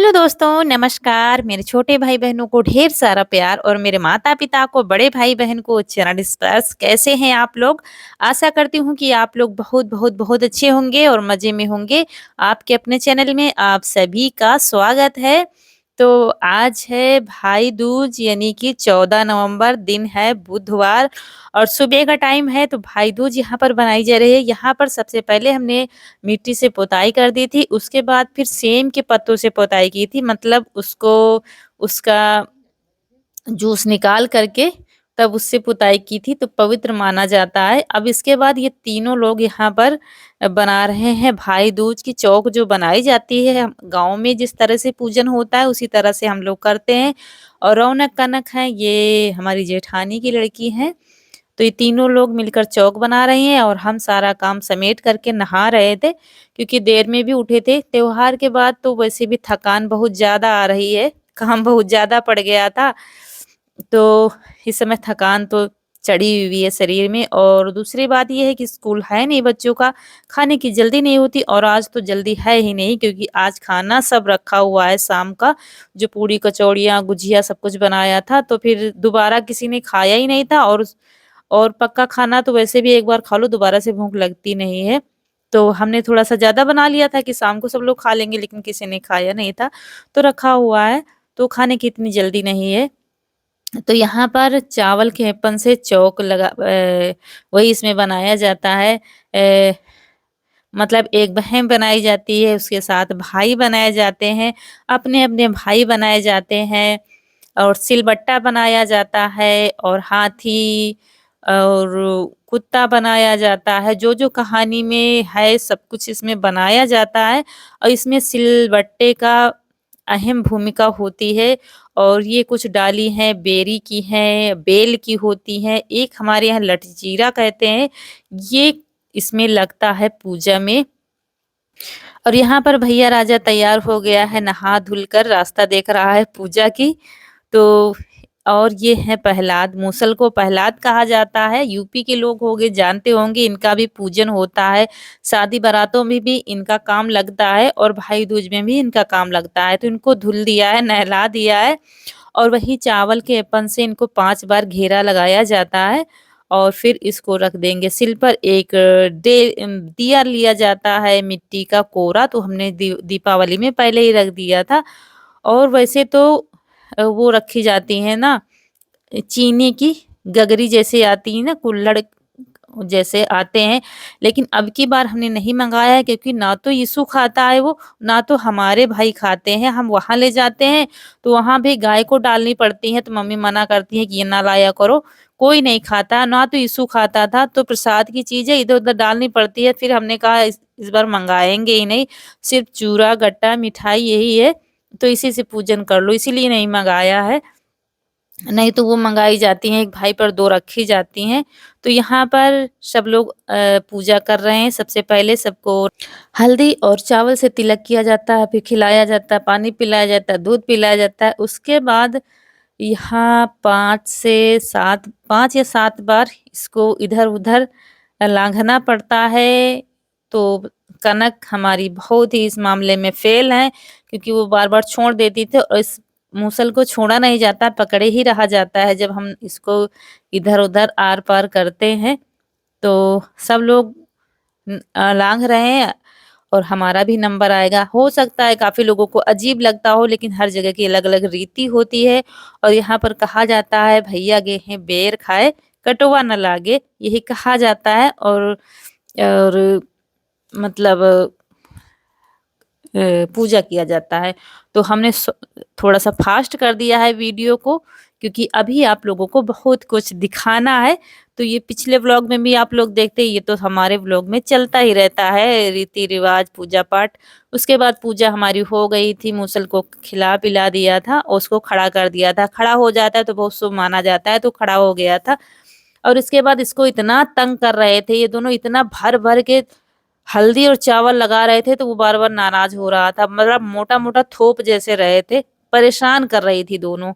Hello दोस्तों, नमस्कार। मेरे छोटे भाई-बहनों को ढेर सारा प्यार और मेरे माता-पिता को, बड़े भाई-बहन को चरण स्पर्श। कैसे हैं आप लोग? आशा करती हूँ कि आप लोग बहुत अच्छे होंगे और मज़े में होंगे। आपके अपने चैनल में आप सभी का स्वागत है। तो आज है भाई दूज यानी कि 14 नवंबर, दिन है बुधवार और सुबह का टाइम है, तो भाई दूज यहाँ पर बनाई जा रही है। यहाँ पर सबसे पहले हमने मिट्टी से पुताई कर दी थी, उसके बाद फिर सेम के पत्तों से पुताई की थी, मतलब उसको उसका जूस निकाल करके तब उससे पुताई की थी, तो पवित्र माना जाता है। अब इसके बाद ये तीनों लोग यहाँ पर बना रहे हैं भाई दूज की चौक जो बनाई जाती है। गाँव में जिस तरह से पूजन होता है उसी तरह से हम लोग करते हैं। और रौनक कनक है, ये हमारी जेठानी की लड़की है। तो ये तीनों लोग मिलकर चौक बना रही हैं और हम सारा काम समेट करके नहा रहे थे, क्योंकि देर में भी उठे थे। त्योहार के बाद तो वैसे भी थकान बहुत ज़्यादा आ रही है, काम बहुत ज़्यादा पड़ गया था। तो इस समय थकान तो चढ़ी हुई है शरीर में, और दूसरी बात ये है कि स्कूल है नहीं बच्चों का, खाने की जल्दी नहीं होती, और आज तो जल्दी है ही नहीं, क्योंकि आज खाना सब रखा हुआ है शाम का, जो पूड़ी कचौड़ियाँ गुजिया सब कुछ बनाया था, तो फिर दोबारा किसी ने खाया ही नहीं था। और पक्का खाना तो वैसे भी एक बार खा लो दोबारा से भूख लगती नहीं है। तो हमने थोड़ा-सा ज़्यादा बना लिया था कि शाम को सब लोग खा लेंगे, लेकिन किसी ने खाया नहीं था, तो रखा हुआ है, तो खाने की इतनी जल्दी नहीं है। तो यहाँ पर चावल के एपन से चौक वही इसमें बनाया जाता है। मतलब एक बहन बनाई जाती है, उसके साथ भाई बनाए जाते हैं, अपने-अपने भाई बनाए जाते हैं, और सिलबट्टा बनाया जाता है, और हाथी और कुत्ता बनाया जाता है। जो-जो कहानी में है सब कुछ इसमें बनाया जाता है, और इसमें सिलबट्टे का अहम भूमिका होती है। और ये कुछ डाली हैं बेरी की हैं, बेल की होती हैं, एक हमारे यहाँ लठजीरा कहते हैं, ये इसमें लगता है पूजा में। और यहाँ पर भैया राजा तैयार हो गया है, नहा धुल कर रास्ता देख रहा है पूजा की। तो और ये है प्रहलाद, मूसल को प्रहलाद कहा जाता है। यूपी के लोग होंगे जानते होंगे, इनका भी पूजन होता है। शादी बारातों में भी इनका काम लगता है, और भाई दूज में भी इनका काम लगता है। तो इनको धुल दिया है, नहला दिया है, और वही चावल के अपन से इनको 5 बार घेरा लगाया जाता है, और फिर इसको रख देंगे सिल पर। एक दिया लिया जाता है मिट्टी का कोरा, तो हमने दीपावली में पहले ही रख दिया था। और वैसे तो वो रखी जाती है ना, चीनी की गगरी जैसे आती है ना, कुल्हड़ जैसे आते हैं, लेकिन अब की बार हमने नहीं मंगाया है, क्योंकि ना तो यीशु खाता है वो, ना तो हमारे भाई खाते हैं। हम वहाँ ले जाते हैं तो वहाँ भी गाय को डालनी पड़ती है, तो मम्मी मना करती है कि ये ना लाया करो, कोई नहीं खाता, ना तो यीशु खाता था, तो प्रसाद की चीज़ें इधर-उधर डालनी पड़ती है। फिर हमने कहा इस बार मंगाएँगे ही नहीं, सिर्फ़ चूरा, गट्टा, मिठाई यही है, तो इसी से पूजन कर लो, इसीलिए नहीं मंगाया है। नहीं तो वो मंगाई जाती हैं, 1 भाई पर 2 रखी जाती हैं। तो यहाँ पर सब लोग पूजा कर रहे हैं। सबसे पहले सबको हल्दी और चावल से तिलक किया जाता है, फिर खिलाया जाता है, पानी पिलाया जाता है, दूध पिलाया जाता है। उसके बाद यहाँ 5 या 7 बार इसको इधर-उधर लाँघना पड़ता है। तो कनक हमारी बहुत ही इस मामले में फ़ेल हैं, क्योंकि वो बार-बार छोड़ देती थी, और इस मूसल को छोड़ा नहीं जाता, पकड़े ही रहा जाता है जब हम इसको इधर-उधर आर-पार करते हैं। तो सब लोग लाँघ रहे हैं, और हमारा भी नंबर आएगा। हो सकता है काफ़ी लोगों को अजीब लगता हो, लेकिन हर जगह की अलग-अलग रीति होती है। और यहाँ पर कहा जाता है भैया गे हैं बेर खाए, कटवा न लागे, यही कहा जाता है। और मतलब पूजा किया जाता है। तो हमने थोड़ा-सा फ़ास्ट कर दिया है वीडियो को, क्योंकि अभी आप लोगों को बहुत कुछ दिखाना है। तो ये पिछले व्लॉग में भी आप लोग देखते, ये तो हमारे व्लॉग में चलता ही रहता है, रीति-रिवाज, पूजा-पाठ। उसके बाद पूजा हमारी हो गई थी, मूसल को खिला-पिला दिया था और उसको खड़ा कर दिया था। खड़ा हो जाता है तो बहुत शुभ माना जाता है, तो खड़ा हो गया था। और इसके बाद इसको इतना तंग कर रहे थे ये दोनों, इतना भर-भर के हल्दी और चावल लगा रहे थे, तो वो बार-बार नाराज़ हो रहा था। मतलब मोटा-मोटा थोप जैसे रहे थे, परेशान कर रही थी दोनों।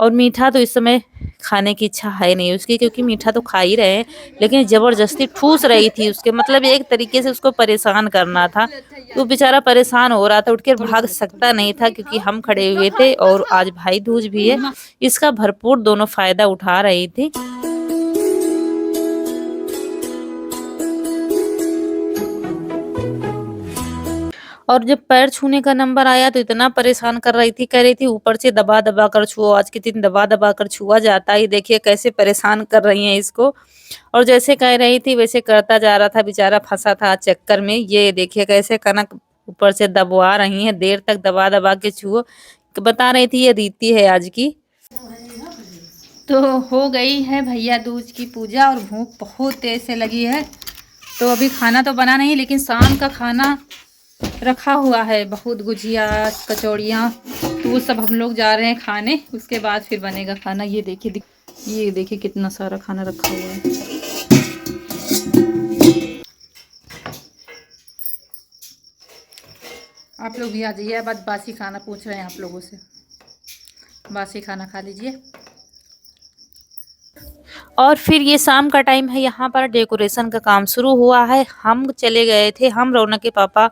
और मीठा तो इस समय खाने की इच्छा है नहीं उसकी, क्योंकि मीठा तो खा ही रहे हैं, लेकिन ज़बरदस्ती ठूस रही थी उसके, मतलब एक तरीके से उसको परेशान करना था। तो बेचारा परेशान हो रहा था, उठ के भाग सकता नहीं था क्योंकि हम खड़े हुए थे और आज भाई दूज भी है। इसका भरपूर दोनों फ़ायदा उठा रही थी। और जब पैर छूने का नंबर आया तो इतना परेशान कर रही थी, कह रही थी ऊपर से दबा-दबा कर छुओ, आज के दिन दबा-दबा कर छुआ जाता है, ये देखिए कैसे परेशान कर रही हैं इसको। और जैसे कह रही थी वैसे करता जा रहा था, बेचारा फँसा था चक्कर में। ये देखिए कैसे कनक ऊपर से दबवा रही हैं, देर तक दबा-दबा के छुओ। बता रही थी ये रीति है आज की। तो हो गई है भैया दूज की पूजा और भूख बहुत तेज से लगी है। तो अभी खाना तो बना नहीं, लेकिन शाम का खाना रखा हुआ है, बहुत गुजिया कचौड़ियाँ, तो वो सब हम लोग जा रहे हैं खाने, उसके बाद फिर बनेगा खाना। ये देखिए कितना सारा खाना रखा हुआ है। आप लोग भी आ जाइए, बस बासी खाना पूछ रहे हैं आप लोगों से, बासी खाना खा लीजिए। और फिर ये शाम का टाइम है, यहाँ पर डेकोरेशन का काम शुरू हुआ है। हम चले गए थे, हम रौनक के पापा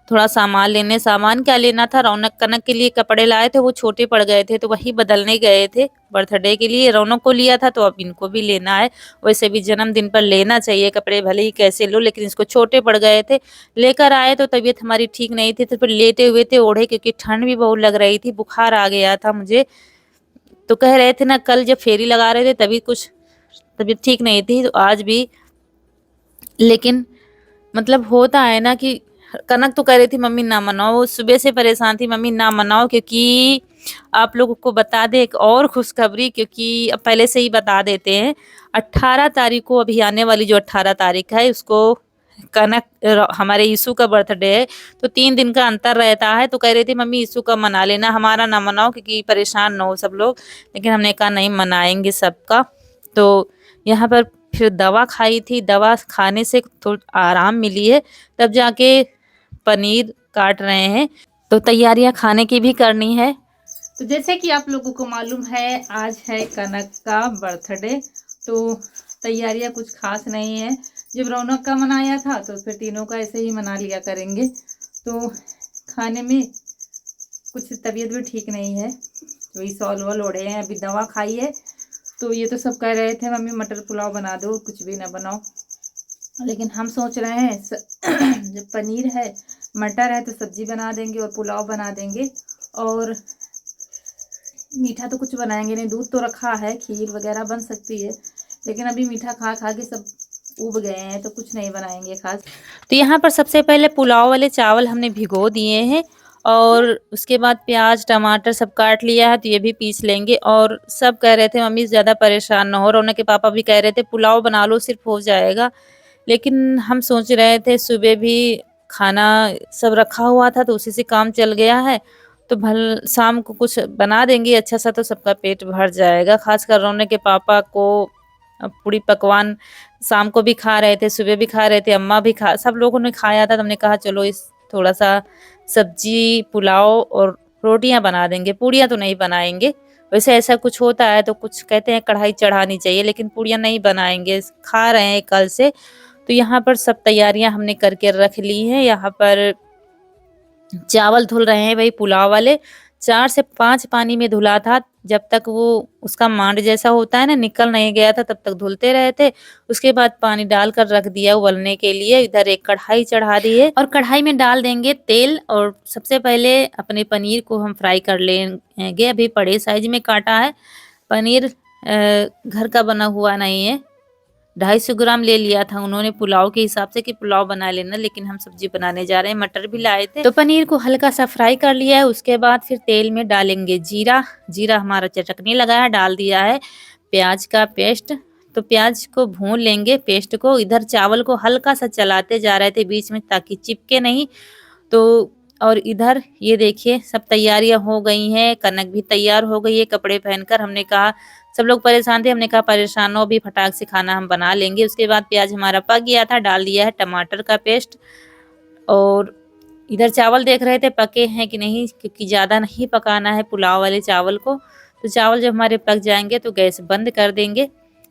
थोड़ा सामान लेने। सामान क्या लेना था, रौनक कनक के लिए कपड़े लाए थे, वो छोटे पड़ गए थे तो वही बदलने गए थे बर्थडे के लिए। रौनक को लिया था तो अब इनको भी लेना है। वैसे भी जन्मदिन पर लेना चाहिए कपड़े, भले ही कैसे लो, लेकिन इसको छोटे पड़ गए थे। लेकर आए तो तबीयत हमारी ठीक नहीं थी, तो फिर लेटे हुए थे ओढ़े, क्योंकि ठंड भी बहुत लग रही थी, बुखार आ गया था मुझे। तो कह रहे थे ना, कल जब फेरी लगा रहे थे तभी कुछ तबीयत ठीक नहीं थी, तो आज भी। लेकिन मतलब होता है ना कि कनक तो कह रही थी मम्मी ना मनाओ, वो सुबह से परेशान थी मम्मी ना मनाओ, क्योंकि आप लोगों को बता दें एक और खुशखबरी, क्योंकि अब पहले से ही बता देते हैं। 18 तारीख को, अभी आने वाली जो 18 तारीख है, उसको हमारे यीशु का बर्थडे है, तो 3 दिन का अंतर रहता है। तो कह रही थी मम्मी यीशु का मना लेना, हमारा ना मनाओ क्योंकि परेशान ना हो सब लोग। लेकिन हमने कहा नहीं, मनाएंगे सबका। तो यहाँ पर फिर दवा खाई थी, दवा खाने से थोड़ा आराम मिली है, तब जाके पनीर काट रहे हैं। तो तैयारियां खाने की भी करनी है। तो जैसे कि आप लोगों को मालूम है, आज है कनक का बर्थडे, तो तैयारियां कुछ खास नहीं है। जब रौनक का मनाया था तो फिर तीनों का ऐसे ही मना लिया करेंगे। तो खाने में कुछ तबीयत भी ठीक नहीं है, तो वही सॉल वॉल ओढ़े हैं, अभी दवा खाई है। तो ये तो सब कह रहे थे मम्मी मटर पुलाव बना दो, कुछ भी ना बनाओ, लेकिन हम सोच रहे हैं जब पनीर है मटर है तो सब्जी बना देंगे और पुलाव बना देंगे। और मीठा तो कुछ बनाएंगे नहीं, दूध तो रखा है, खीर वगैरह बन सकती है, लेकिन अभी मीठा खा खा के सब उब गए हैं, तो कुछ नहीं बनाएंगे खास। तो यहाँ पर सबसे पहले पुलाव वाले चावल हमने भिगो दिए हैं, और उसके बाद प्याज टमाटर सब काट लिया है, तो ये भी पीस लेंगे। और सब कह रहे थे मम्मी ज़्यादा परेशान ना हो, और उनके पापा भी कह रहे थे पुलाव बना लो सिर्फ हो जाएगा। लेकिन हम सोच रहे थे सुबह भी खाना सब रखा हुआ था तो उसी से काम चल गया है, तो भल शाम को कुछ बना देंगे अच्छा सा, तो सबका पेट भर जाएगा। खासकर रौनक के पापा को पूरी पकवान शाम को भी खा रहे थे, सुबह भी खा रहे थे, अम्मा भी खा, सब लोगों ने खाया था। तो हमने कहा चलो इस थोड़ा सा सब्जी पुलाव और रोटियां बना देंगे, पूड़ियां तो नहीं बनाएंगे। वैसे ऐसा कुछ होता है तो कुछ कहते हैं कढ़ाई चढ़ानी चाहिए, लेकिन पूड़ियां नहीं बनाएंगे, खा रहे हैं कल से। तो यहाँ पर सब तैयारियां हमने करके रख ली हैं। यहाँ पर चावल धुल रहे हैं भाई पुलाव वाले, 4 से 5 पानी में धुला था, जब तक वो उसका मांड जैसा होता है ना निकल नहीं गया था तब तक धुलते रहे थे। उसके बाद पानी डालकर रख दिया उबलने के लिए। इधर एक कढ़ाई चढ़ा दी है और कढ़ाई में डाल देंगे तेल, और सबसे पहले अपने पनीर को हम फ्राई कर लेंगे। अभी बड़े साइज में काटा है पनीर, घर का बना हुआ नहीं है। 250 ग्राम ले लिया था उन्होंने पुलाव के हिसाब से कि पुलाव बना लेना, लेकिन हम सब्जी बनाने जा रहे हैं, मटर भी लाए थे। तो पनीर को हल्का सा फ्राई कर लिया है। उसके बाद फिर तेल में डालेंगे जीरा, जीरा हमारा चटकने लगा है, डाल दिया है प्याज का पेस्ट। तो प्याज को भून लेंगे पेस्ट को। इधर चावल को हल्का सा चलाते जा रहे थे बीच में ताकि चिपके नहीं। तो और इधर ये देखिए सब तैयारियां हो गई हैं, कनक भी तैयार हो गई है कपड़े पहनकर। हमने कहा सब लोग परेशान थे, हमने कहा परेशान हो, भी फटाक से खाना हम बना लेंगे। उसके बाद प्याज हमारा पक गया था, डाल दिया है टमाटर का पेस्ट। और इधर चावल देख रहे थे पके हैं कि नहीं, क्योंकि ज़्यादा नहीं पकाना है पुलाव वाले चावल को। तो चावल जब हमारे पक जाएंगे तो गैस बंद कर देंगे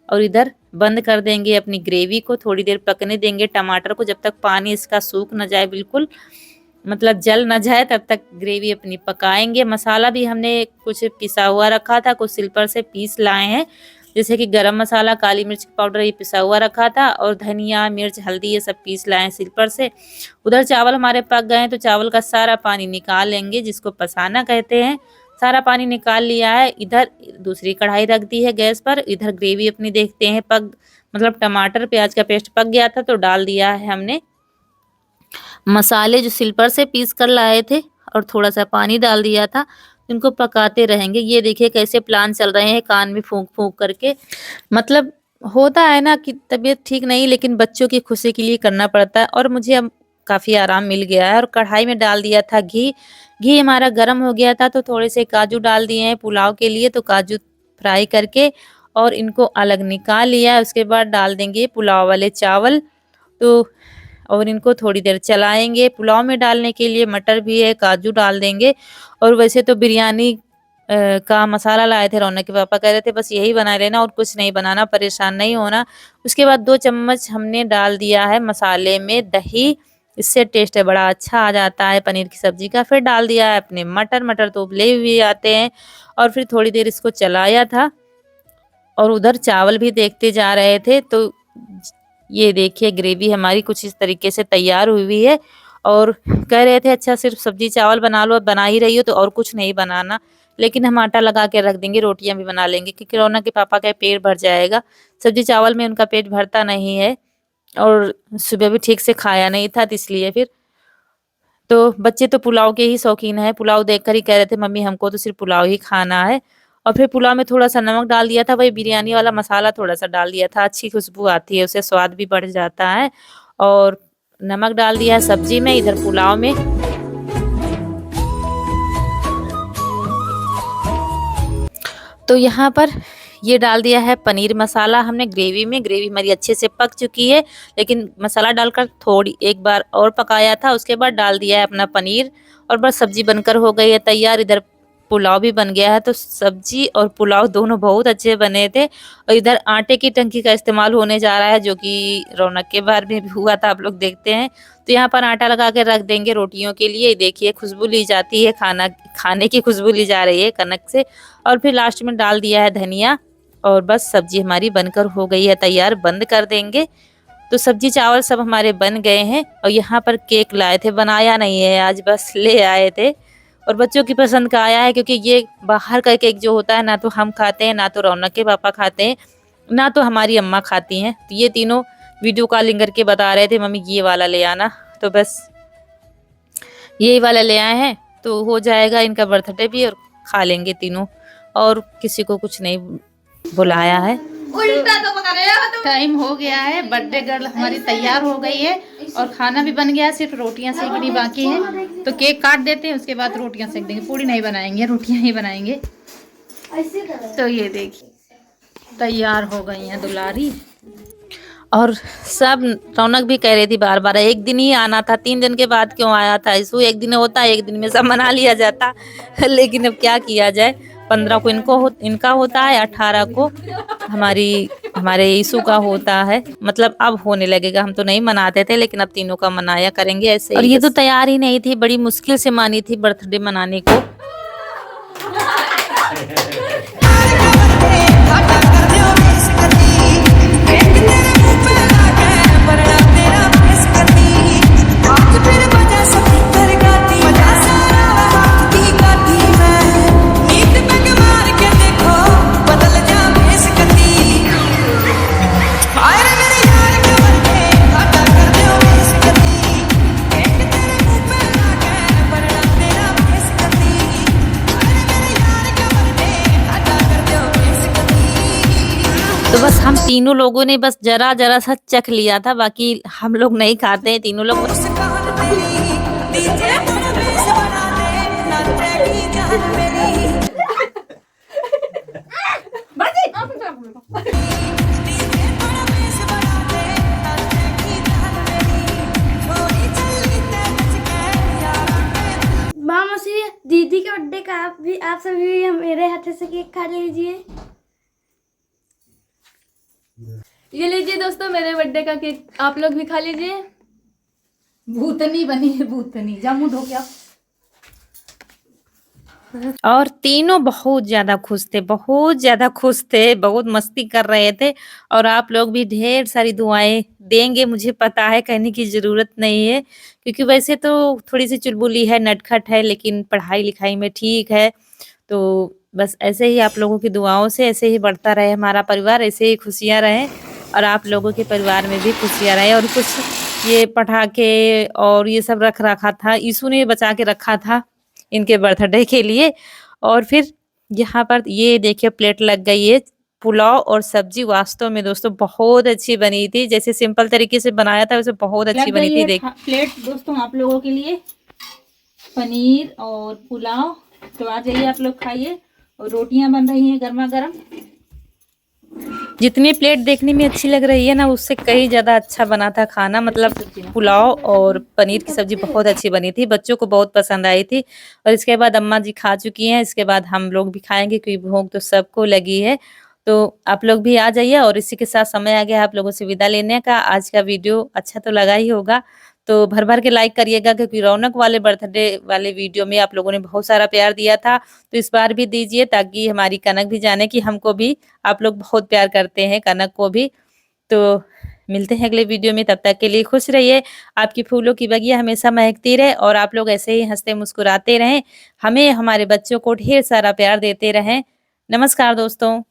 और इधर बंद कर देंगे अपनी ग्रेवी को, थोड़ी देर पकने देंगे टमाटर को, जब तक पानी इसका सूख न जाए, बिल्कुल मतलब जल न जाए, तब तक ग्रेवी अपनी पकाएंगे। मसाला भी हमने कुछ पिसा हुआ रखा था, कुछ सिलपर से पीस लाए हैं, जैसे कि गरम मसाला, काली मिर्च पाउडर ये पिसा हुआ रखा था, और धनिया, मिर्च, हल्दी ये सब पीस लाए हैं सिलपर से। उधर चावल हमारे पक गए हैं तो चावल का सारा पानी निकाल लेंगे, जिसको पसाना कहते हैं। सारा पानी निकाल लिया है। इधर दूसरी कढ़ाई रख दी है गैस पर। इधर ग्रेवी अपनी देखते हैं पक, मतलब टमाटर प्याज का पेस्ट पक गया था तो डाल दिया है हमने मसाले जो सिलपर से पीस कर लाए थे, और थोड़ा सा पानी डाल दिया था। इनको पकाते रहेंगे। ये देखिए कैसे प्लान चल रहे हैं कान में फूंक फूंक करके। मतलब होता है ना कि तबीयत ठीक नहीं, लेकिन बच्चों की खुशी के लिए करना पड़ता है। और मुझे अब काफ़ी आराम मिल गया है। और कढ़ाई में डाल दिया था घी। घी हमारा गर्म हो गया था तो थोड़े से काजू डाल दिए हैं पुलाव के लिए, तो काजू फ्राई करके और इनको अलग निकाल लिया है। उसके बाद डाल देंगे पुलाव वाले चावल, तो और इनको थोड़ी देर चलाएंगे। पुलाव में डालने के लिए मटर भी है, काजू डाल देंगे। और वैसे तो बिरयानी का मसाला लाए थे, रौनक के पापा कह रहे थे बस यही बना लेना और कुछ नहीं बनाना, परेशान नहीं होना। उसके बाद 2 चम्मच हमने डाल दिया है मसाले में दही, इससे टेस्ट बड़ा अच्छा आ जाता है पनीर की सब्जी का। फिर डाल दिया है अपने मटर, मटर तो उबले हुए आते हैं। और फिर थोड़ी देर इसको चलाया था और उधर चावल भी देखते जा रहे थे। तो ये देखिए ग्रेवी हमारी कुछ इस तरीके से तैयार हुई है। और कह रहे थे अच्छा सिर्फ सब्जी चावल बना लो, बना ही रही हो तो और कुछ नहीं बनाना, लेकिन हम आटा लगा के रख देंगे, रोटियां भी बना लेंगे, क्योंकि रौनक के पापा का पेट भर जाएगा। सब्जी चावल में उनका पेट भरता नहीं है, और सुबह भी ठीक से खाया नहीं था, तो इसलिए फिर तो बच्चे तो पुलाव के ही शौकीन है। पुलाव देखकर ही कह रहे थे मम्मी हमको तो सिर्फ पुलाव ही खाना है। और फिर पुलाव में थोड़ा सा नमक डाल दिया था, वही बिरयानी वाला मसाला थोड़ा सा डाल दिया था, अच्छी खुशबू आती है, उससे स्वाद भी बढ़ जाता है। और नमक डाल दिया है सब्जी में, इधर पुलाव में। तो यहाँ पर ये डाल दिया है पनीर मसाला हमने ग्रेवी में। ग्रेवी हमारी अच्छे से पक चुकी है, लेकिन मसाला डालकर थोड़ी एक बार और पकाया था। उसके बाद डाल दिया है अपना पनीर, और बस सब्जी बनकर हो गई है तैयार। इधर पुलाव भी बन गया है, तो सब्जी और पुलाव दोनों बहुत अच्छे बने थे। और इधर आटे की टंकी का इस्तेमाल होने जा रहा है, जो कि रौनक के बार में भी हुआ था, आप लोग देखते हैं। तो यहाँ पर आटा लगा के रख देंगे रोटियों के लिए। देखिए खुशबू ली जाती है, खाने की खुशबू ली जा रही है कनक से। और फिर लास्ट में डाल दिया है धनिया, और बस सब्जी हमारी बनकर हो गई है तैयार, बंद कर देंगे। तो सब्जी चावल सब हमारे बन गए हैं। और यहाँ पर केक लाए थे, बनाया नहीं है आज, बस ले आए थे। और बच्चों की पसंद का आया है, क्योंकि ये बाहर का केक जो होता है ना तो हम खाते हैं, ना तो रौनक के पापा खाते हैं, ना तो हमारी अम्मा खाती हैं। तो ये तीनों वीडियो कॉलिंग करके बता रहे थे मम्मी ये वाला ले आना, तो बस यही वाला ले आए हैं। तो हो जाएगा इनका बर्थडे भी, और खा लेंगे तीनों, और किसी को कुछ नहीं बुलाया है। टाइम हो गया है, बर्थडे गर्ल हमारी तैयार हो गई है, और खाना भी बन गया है, सिर्फ रोटियां सेकनी बाकी है। तो केक काट देते हैं, उसके बाद रोटियां सेक देंगे। पूरी नहीं बनाएंगे, रोटियां ही बनाएंगे। तो ये देखिए तैयार हो गई हैं दुलारी। और सब रौनक भी कह रही थी बार बार एक दिन ही आना था, 3 दिन के बाद क्यों आया था। इसको एक दिन होता है, एक दिन में सब मना लिया जाता लेकिन अब क्या किया जाए। 15 को इनका होता है, 18 को हमारे यीशु का होता है। मतलब अब होने लगेगा, हम तो नहीं मनाते थे, लेकिन अब तीनों का मनाया करेंगे ऐसे। और ये तो तैयार ही नहीं थी, बड़ी मुश्किल से मानी थी बर्थडे मनाने को। तो बस हम तीनों लोगों ने बस जरा सा चख लिया था, बाकी हम लोग नहीं खाते हैं तीनों लोग। दीदी का बर्थडे का आप सभी मेरे हाथ से केक खा लीजिए। ये लीजिए दोस्तों मेरे बर्थडे का केक, आप लोग भी खा लीजिए। भूतनी बनी है, भूतनी। जा मुंह धो के आओ। और तीनों बहुत ज़्यादा खुश थे, बहुत ज़्यादा खुश थे, बहुत मस्ती कर रहे थे और आप लोग भी ढेर सारी दुआएँ देंगे मुझे पता है, कहने की ज़रूरत नहीं है। क्योंकि वैसे तो थोड़ी-सी चुलबुली है, नटखट है, लेकिन पढ़ाई-लिखाई में ठीक है। तो बस ऐसे ही आप लोगों की दुआओं से ऐसे ही बढ़ता रहे हमारा परिवार, ऐसे ही खुशियाँ रहें और आप लोगों के परिवार में भी खुशियाँ रहें। और कुछ ये पटाखे और ये सब रख रखा था, यीशु ने बचा के रखा था इनके बर्थडे के लिए। और फिर यहाँ पर ये देखिए प्लेट लग गई है, पुलाव और सब्ज़ी वास्तव में दोस्तों बहुत अच्छी बनी थी। जैसे सिंपल तरीके से बनाया था वैसे बहुत अच्छी लग बनी गई थी। है प्लेट दोस्तों आप लोगों के लिए, पनीर और पुलाव। तो आ जाइए आप लोग खाइए। और रोटियां बन रही हैं गर्मा गर्म। जितनी प्लेट देखने में अच्छी लग रही है ना, उससे कहीं ज़्यादा अच्छा बना था खाना। मतलब पुलाव और पनीर की सब्ज़ी बहुत अच्छी बनी थी, बच्चों को बहुत पसंद आई थी। और इसके बाद अम्मा जी खा चुकी हैं, इसके बाद हम लोग भी खाएँगे क्योंकि भूख तो सबको लगी है। तो आप लोग भी आ जाइए और इसी के साथ समय आ गया है आप लोगों से विदा लेने का। आज का वीडियो अच्छा तो लगा ही होगा, तो भर-भर के लाइक करिएगा क्योंकि रौनक वाले बर्थडे वाले वीडियो में आप लोगों ने बहुत सारा प्यार दिया था। तो इस बार भी दीजिए ताकि हमारी कनक भी जाने कि हमको भी आप लोग बहुत प्यार करते हैं कनक को भी। तो मिलते हैं अगले वीडियो में, तब तक के लिए खुश रहिए। आपकी फूलों की बगिया हमेशा महकती रहे और आप लोग ऐसे ही हँसते मुस्कुराते रहें। हमें हमारे बच्चों को ढेर सारा प्यार देते रहें। नमस्कार दोस्तों।